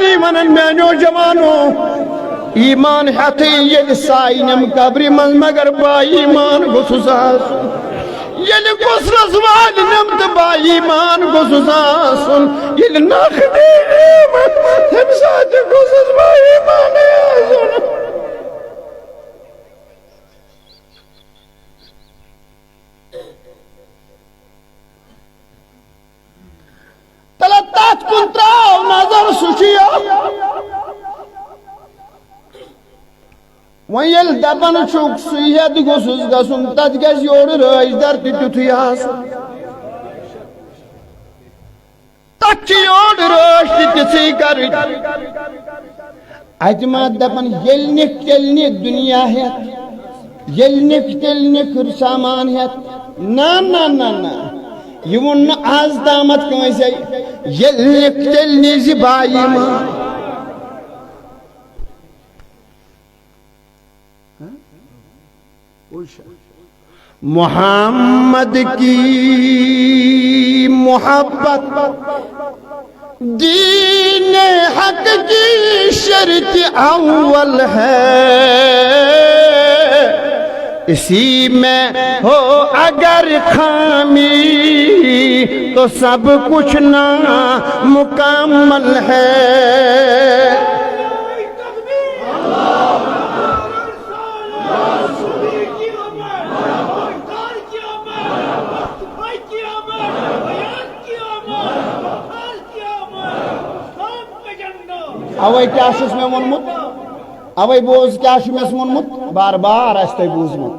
ساری ونن میانو جوانو ایمان ہتھے یل سائنم قبر من مگر با ایمان گوسس آسن یل گسرس والنم تو با ایمان گوسس آسن یل نخ دیم تم سات گوسس با ایمان آسن تلا تات کن تراو نظر سوچیا وۄنۍ ییٚلہِ دَپان چھُکھ سُہیت گوٚژھُس گژھُن تَتہِ گژھِ یورٕ رٲچھ تہِ تیُتھُے آسُن تَتھ چھِ یورٕ رٲچھ تہِ تِژھٕے کَرٕنۍ اَتہِ ما دَپان ییٚلہِ نِکھ تیٚلہِ نِکھ دُنیا ہٮ۪تھ ییٚلہِ نِکھ تیٚلہِ نِکھ سامان ہٮ۪تھ نہ نہ نہ نہ یہِ ووٚن نہٕ آز تامَتھ کٲنٛسے ییٚلہِ نِکھ تیٚلہِ نیٖزِ با ایمان محمد کی محبت دین حق کی شرط اول ہے اسی میں ہو اگر خامی تو سب کچھ نامکمل ہے اوے کیا چھُس مےٚ ووٚنمُت اوے بوز کیا چھُ مےٚ ووٚنمُت بار بار آسہِ تۄہہِ بوٗزمُت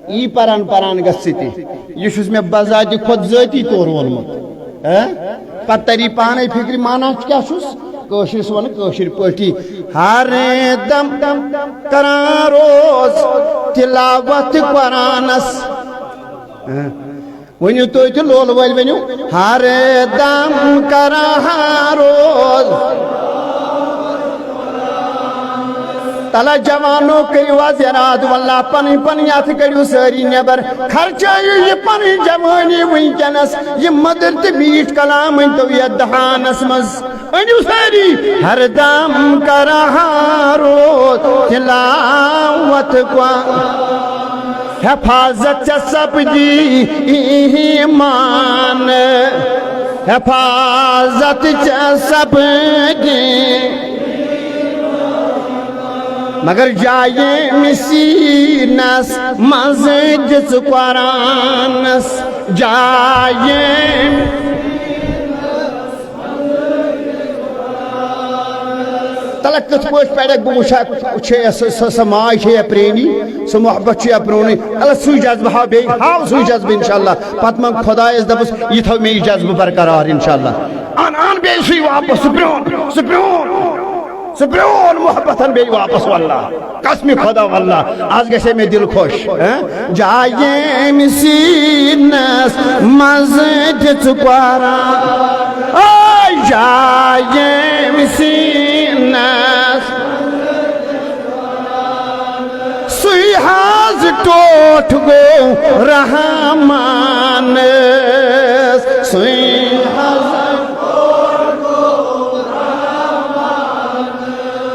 یی پران پران گژھِ تہِ یہِ چھُس مےٚ بذاتہِ کھۄتہٕ ذٲتی طور ووٚنمُت پتہٕ تری پانے فکرِ مانا کیا چھُس کٲشرِس وَنہٕ کٲشِر پٲٹھی ہر دم کران روز تلاوت قرآنس ؤنِو تُہۍ تہِ لول وٲلۍ ؤنِو ہر دم کران روز تلا جوانو کریو زیرات واللہ پنی پنی اتھ کریو ساری نیبر خرچایو یہ پنی جوانی ونکنس یہ مدر تہ میٹھ کلام تو یہ دہانس مز انیو ساری ہر دم کرہاں روز تلاوت کو حفاظت سب دی ایمان حفاظت سب دی مگر جائے مسینس مسجد قرآنس جائے تلک کت پوش پیڑک بوشا سا مائی چھے اپرینی سا محبت چھے اپرونی اللہ سوئی جذب ہاو بے ہاو سوئی جذب انشاءاللہ پت من خدا از دبس یہ تھو میں جذب برقرار انشاءاللہ آن بے سوئی واپس سپرون سپرون محبتن بے واپس واللہ قسم خدا واللہ آج گشے میں دل خوش جائے مسینس مسجد قرآن جائے مسینس سوئی حاض ٹوٹ گو رحمانس سوئی حاض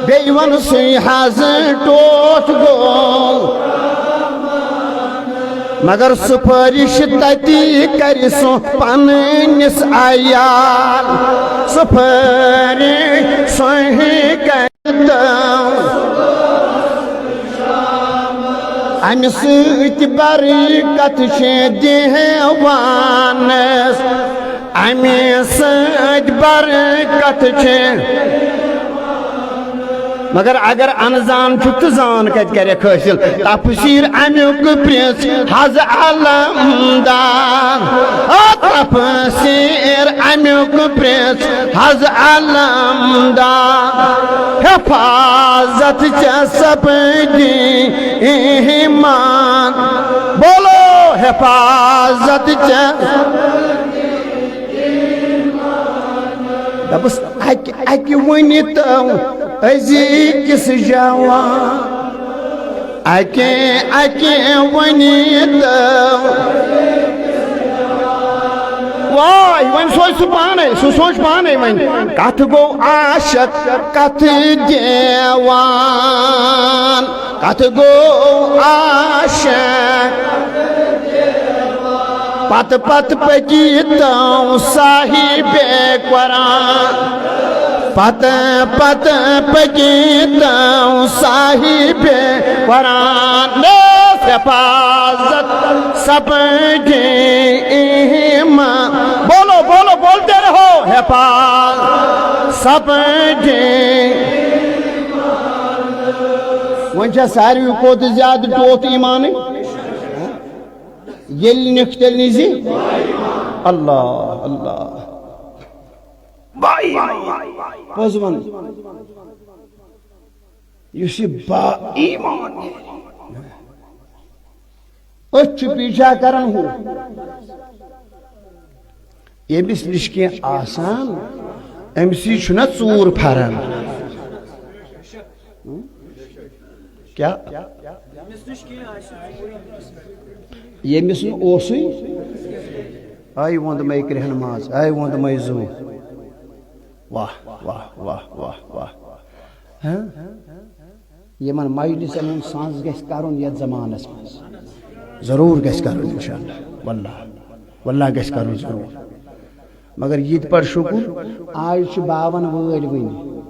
بیون سوئی حاض ٹوٹ گو مگر سپرش تتی کر سو پننس عیال سپرش سوئی کرتم ام سوت برکت چھ دیوانس ام سوت برکت چھ مگر اگر انزان چھک زان کت کرے حاصل تفسیر امیک پرنس حض علمدار تفسیر امیک پرنس حض علمدار حفاظت سب دی ایمان بولو حفاظت دبس اکی ونی تو ازی کس جوان اکی ونی تو واي وين سوي سبحانه سوسوش پانے وين کت گو عاشق کت دیوان کت گو عاشق پت پت پگیتوں صاحب قرآن پت پت پگیتوں صاحب قرآن حفاظت سب کی ایمان بولو بولو بولتے رہو حفاظت سب کی ونچا ساروی کھوتہ زیادہ ٹوٹ ایمان یل نکھ تیل نیزی اللہ اللہ بائی پوزون یسی با ایمان اچھ پیچھا کرن ہو یہ بس نشکیں آسان امسی چھنا ژور پھرن کیا یہ مسن اوسوی آئی وند میں کرہن ماز آئی وند میں زو واہ واہ واہ واہ واہ یہ من مجلس ان سانس گس کرن یہ زمانس مز ضرور گس کرن انشاءاللہ واللہ واللہ گس کرن ضرور مگر یہ پر شکر آج 52 وٲلۍ ونی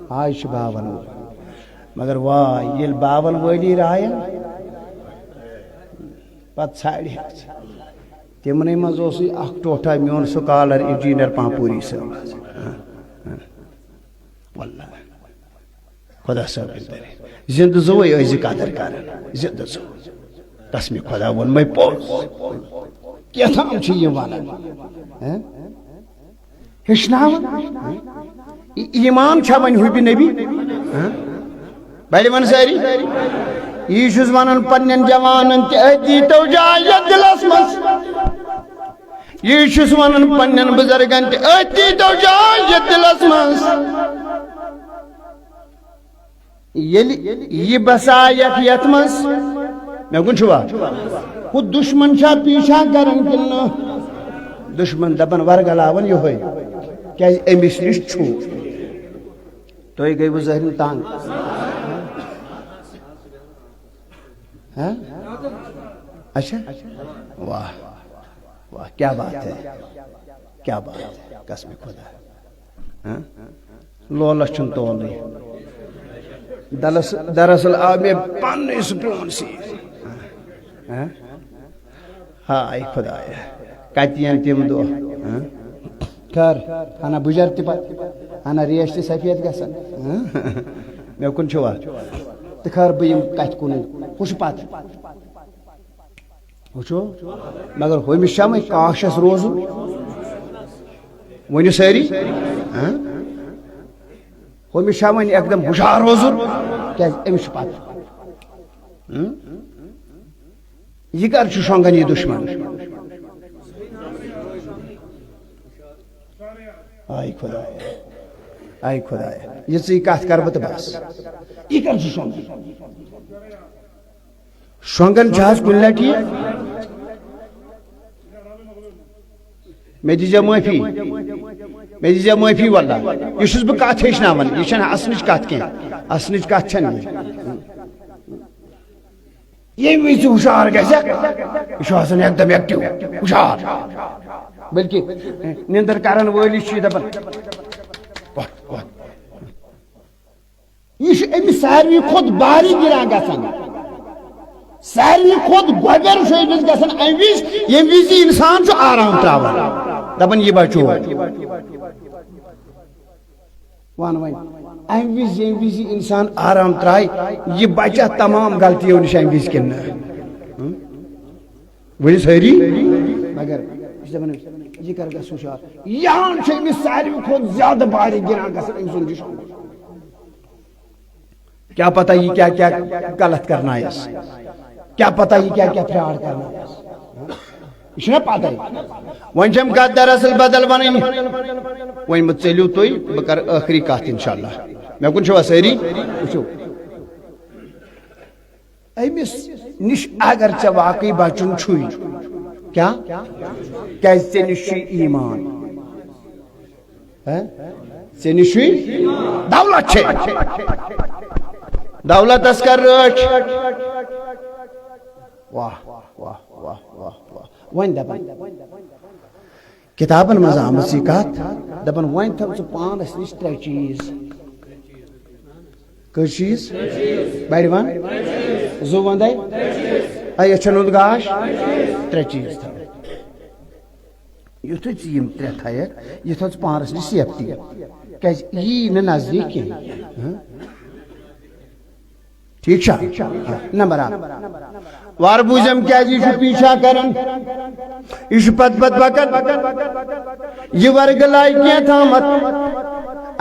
آج 52 وٲلۍ مگر واہ یہ 52 وٲلی رایہ پت ژھانڈ تمنے مز اخ ٹوٹھا میون سکالر انجینئر پامپوری صاحب واللہ خدا صاحب زندہ زوے ٲسۍ قدر کران زندہ زو قسم خدا ون میں پوز کیٛاہتام چھِ یہِ ونان ہیٚچھناوان ایمان چھا وۄنۍ حُبہِ نبی بڑِ ون سٲری یہ چھُس ونان پننٮ۪ن جوانن تہِ أتۍ دیٖتو جاے یتھ دِلس منٛز یہ چھُس ونان پننٮ۪ن بُزرگن تہِ أتۍ دیٖتو جاے یتھ دِلس منٛز ییٚلہِ یہِ بسایکھ یتھ منٛز مےٚ کُن چھُوا ہُہ دُشمن چھا پیٖچھا کران کِنہٕ نہٕ دُشمن دپان ورگلاون یِہوے کیٛازِ أمِس نِش چھُ تُہۍ گٔیوٕ ظٲہرن تنگ اچھا واہ واہ کیا بات ہے کیا بات ہے قسم خدا لولس چھُنہٕ تولٕے دراصل آو مےٚ پننُے سُہ پرٛون سیٖر ہاے خدایا کتہِ یِن تِم دۄہ خٲر ہنا بُجر تہِ پتہٕ ہنا ریش تہِ سفید گژھان مےٚ کُن چھُوا تہٕ خٲر بہٕ یِم کتھِ کُنُے ہُہ چھُ پتہٕ وٕچھو مگر ہُمِس چھا وۄنۍ کاشس روزُن ؤنِو سٲری ہُمِس چھا وۄنۍ اکدم ہُشار روزُن کیٛازِ أمِس چھُ پتہٕ یہ کر چھُ شۄنٛگان یہِ دُشمن آے خدایا آے خدایا یِژٕے کتھ کرٕ بہٕ تہٕ بس یہ کر چھُ شۄنٛگان شۄنٛگان چھِ حظ کُنہِ لٹہِ یہِ مےٚ دیٖزیو معٲفی مےٚ دیٖزیو معٲفی واللہ یہِ چھُس بہٕ کتھ ہیٚچھناوان یہِ چھنہٕ اسنٕچ کتھ کینٛہہ اسنٕچ کتھ چھنہٕ یہِ ییٚمہِ وِزِ ژٕ ہُشار گژھکھ یہِ چھُ آسان اکدم ایکٹِو ہُشار بلکہِ نِندٕر کرن وٲلِس چھُ یہِ دپان یہ أمِس ساروی کھۄتہٕ باری گِران گژھان ساروی کھۄتہٕ گۄبیر چھُ أمِس گژھان اَمہِ وِزِ ییٚمہِ وِزِ اِنسان چھُ آرام تراوان دپان یہِ بچو ون وۄنۍ اَمہِ وِزِ ییٚمہِ وِزِ اِنسان آرام ترایہِ یہِ بچہ تمام غلطیو نِش اَمہِ وِزِ کِنہٕ نہٕ ؤنِو سٲری مگر یہِ چھُ دپان یہِ کر گژھِ ہُشار یہان چھُ أمِس ساروی کھۄتہٕ زیادٕ باری گِران گژھان أمۍ سُنٛد یہِ شۄنٛگُن کیا پتہ یہ کیا کیا غلط کرنا ہے کیا پتہ یہ کیا کیا فراڈ کرنا ہے یہ چھُنہ پتہ وۄنۍ چھم کتھ دراصل بدل ونٕنۍ وۄنۍ مہ ژٔلِو تُہۍ بہٕ کرٕ ٲخری کتھ انشاءاللہ مےٚ کُن چھُوا سٲری وٕچھِو أمِس نِش اگر ژےٚ واقعی بچُن چھُے کیا ژے نش ایمان ژے نش دولت چھے دولتس کر رچ واہ واہ واہ واہ واہ ون دپان کتابن مز آمت یہ کت دپان ون تھو ژٕ پانس نش ترے چیز کٔژ چیز بڑِ ون زو وندے اچھن ہند گاش ترے چیز تھو یتھے ژٕ یم ترے تھایکھ یہ تھو ژٕ پانس نش سیفٹی کیازِ یی نہٕ نزدیک کینٛہہ ٹھیک چھا نمبر اکھ وار بوزم کیازِ یہ چھُ پیچھا کران یہ چھُ پت پت پکان یہ ورگ لائے کینٛہہ تھامت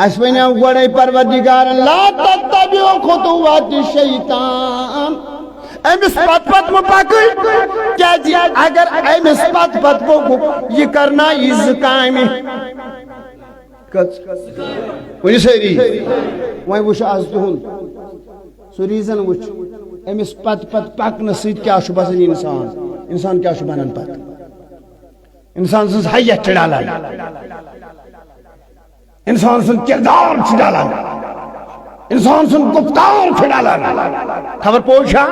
اس ونیو گۄڈے پروردگارن لا تتبعوا خطوات الشیطان امس پت پت مہ پکٕنۍ کیازِ اگر امس پت پت پوٚکُکھ یہ کرنا یہ زٕ کامہِ ؤنِو سٲری وۄنۍ وٕچھ آز تُہُنٛد سو ریزن وچ امس پت پت پکن سۭتۍ کیاہ چھُ باسان انسان کیاہ چھُ بنان پتہٕ انسان سٕنٛز حیت چھِ ڈالان انسان سُنٛد کردار چھُ ڈالان انسان سُنٛد گفتار چھُ ڈالان خبر پوٚز چھا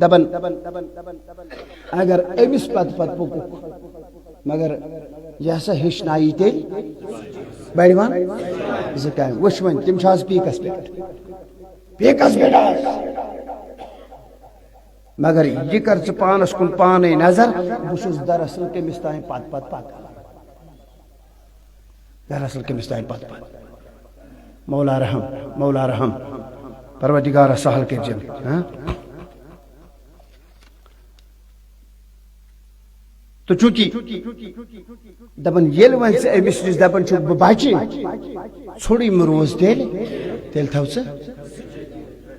دپان اگر امس پت پت پوٚکُکھ مگر یہ ہسا ہیٚچھنایی تیٚلہِ بڑِ ون زٕ کامہِ وٕچھ وۄنۍ تِم چھِ آز پیٖکس پٮ۪ٹھ مگر یہ کر ژٕ پانس کُن پانے نظر بہٕ چھُس دراصل کٔمِس تانۍ پت پت پکان دراصل کٔمِس تانۍ پت پت مولا رحم پروردگارا سہل کٔرۍزٮ۪م تو چونکہ دپان ییٚلہِ وۄنۍ ژٕ أمِس نِش دپان چھُکھ بہٕ بچہِ ژھوٚرٕے مہ روز تیٚلہِ تھاو ژٕ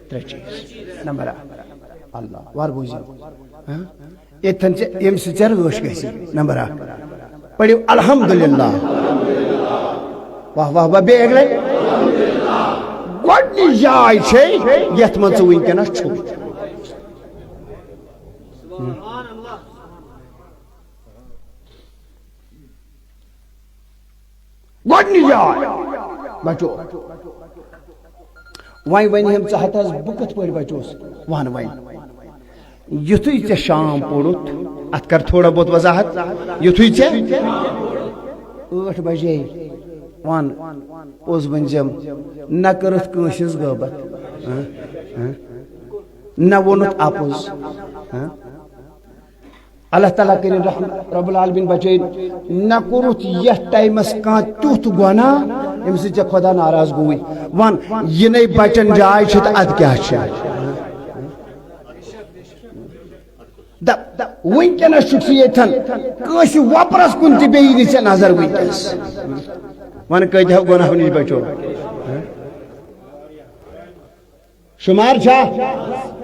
ترے چیز نمبر اکھ اللہ وار بوٗزِو ییٚتھن ژےٚ ییٚمہِ سۭتۍ ژےٚ رٲچھ گژھِ نمبر اکھ پٔرِو الحمدللہ واہ واہ واہ بیٚیہِ اَکہِ لٹہِ گۄڈنِچ جاے چھے یتھ منٛز ژٕ وٕنکٮ۪نس چھُکھ گۄڈنِچ جاے بچو وۄنۍ ونہم ژٕ ہتس بہٕ کِتھ پٲٹھۍ بچوس ون وۄنۍ یُتھُے ژےٚ شام پوٚرُتھ اتھ کر تھوڑا بہت وضاحت یُتھُے ژےٚ 8 بجے ون پوٚز ؤنۍزٮ۪م نہ کٔرٕتھ کٲنٛسہِ ہٕنٛز غٲبت نہ ووٚنُتھ اپُز اللہ تعالیٰ کٔرِنۍ رب العالمین بچٲیِن نہ کوٚرُتھ یتھ ٹایمس کانٛہہ تیُتھ گۄناہ ییٚمہِ سۭتۍ ژےٚ خۄدا ناراض گوٚوُے ون یِنَے بچن جاے چھِ تہٕ ادٕ کیٛاہ چھِ وٕنکٮ۪نس چھُکھ ژٕ ییٚتھن کٲنٛسہِ وۄپرس کُن تہِ بیٚیہِ دِ ژےٚ نظر وٕنکٮ۪س ون کۭتیاہو گۄناہو نِش بچو شُمار چھا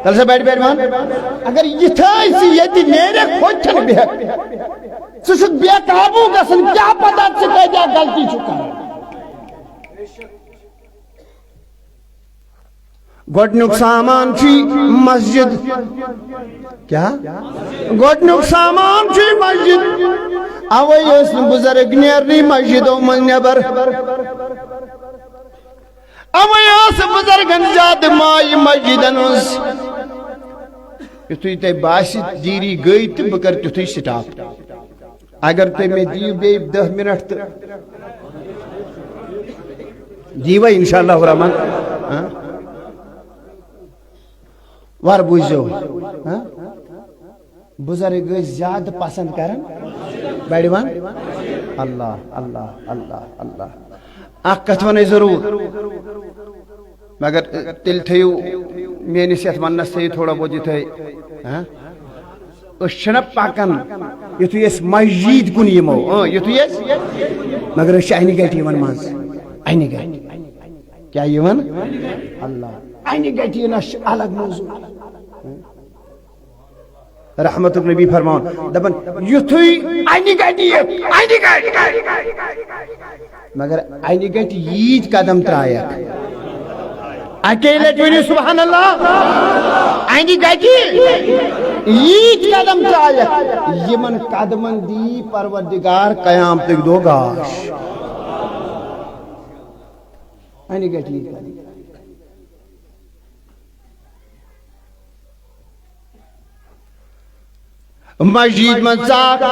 تل سا بڑِ ون اگر یِتھٲے ژٕ ییٚتہِ نیرکھ ہوٚتھٮ۪ن بیٚہکھ ژٕ چھُکھ بے قابوٗ گژھان کیٛاہ پتہ ژٕ کۭتیاہ غلطی چھُکھ کران گۄڈنیُک سامان چھُے مسجد کیٛاہ گۄڈنیُک سامان چھُے مسجد اوے ٲسۍ نہٕ بُزرگ نیرنٕے مسجدو منٛز نٮ۪بر اوے ٲس بُزرگن زیادٕ ماے مسجدن منٛز یُتھُے تۄہہِ باسہِ دیٖری گٔے تہٕ بہٕ کرٕ تیُتھُے سٹاپ اگر تُہۍ مےٚ دِیِو بیٚیہِ 10 منٹ تہٕ دیٖوا انشاء اللہ رحمان وار بوٗزِو بُزرگ ٲسۍ زیادٕ پسنٛد کران بڑِ ون اللہ اللہ اللہ اللہ اکھ کتھ ونے ضروٗر مگر تیٚلہِ تھٲیِو میٲنِس یتھ وننس تھٲیِو تھوڑا بہت یہِ تھٲے أسۍ چھِنہ پکان یُتھُے أسۍ مسجد کُن یِمو یُتھُے أسۍ مگر أسۍ چھِ انہِ گٹہِ یِوان منٛز انہِ گٹہِ کیٛاہ یِوان اللہ انہِ گٹہِ یِنس چھِ الگ موضوع رحمتُک نبی فرمان دپان یُتھُے انہِ گٹہِ مگر انہِ گٹہِ ییٖتۍ قدم ترٛایکھ اکے لٹہِ ؤنِو سبحان اللہ انہِ گٹہِ یت قدم ترائک یمن قدمن دی پروردگار قیامتک دو گاش اینی گٹی مسجد من ژاک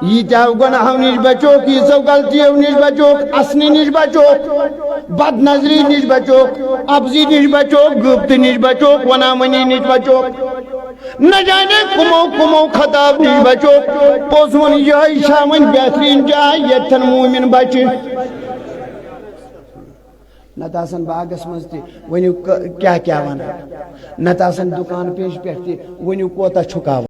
ییتیو گناہو نش بچوک ییژو غلطیو نش بچوک اسنی نش بچوک بد نظری نش بچوک ابزی نش بچوک غیبت نش بچوک ونامنی نش بچوک نہ جانے کمو کمو خطاب نش بچوک پوز ون یہ چھا ون بہترین جائے یتن مومن بچہ نت آسان باغس مز تہ ونیو کیا ونان نت آسان دکان پیش پہ تہ ونیو کوتا چھکاو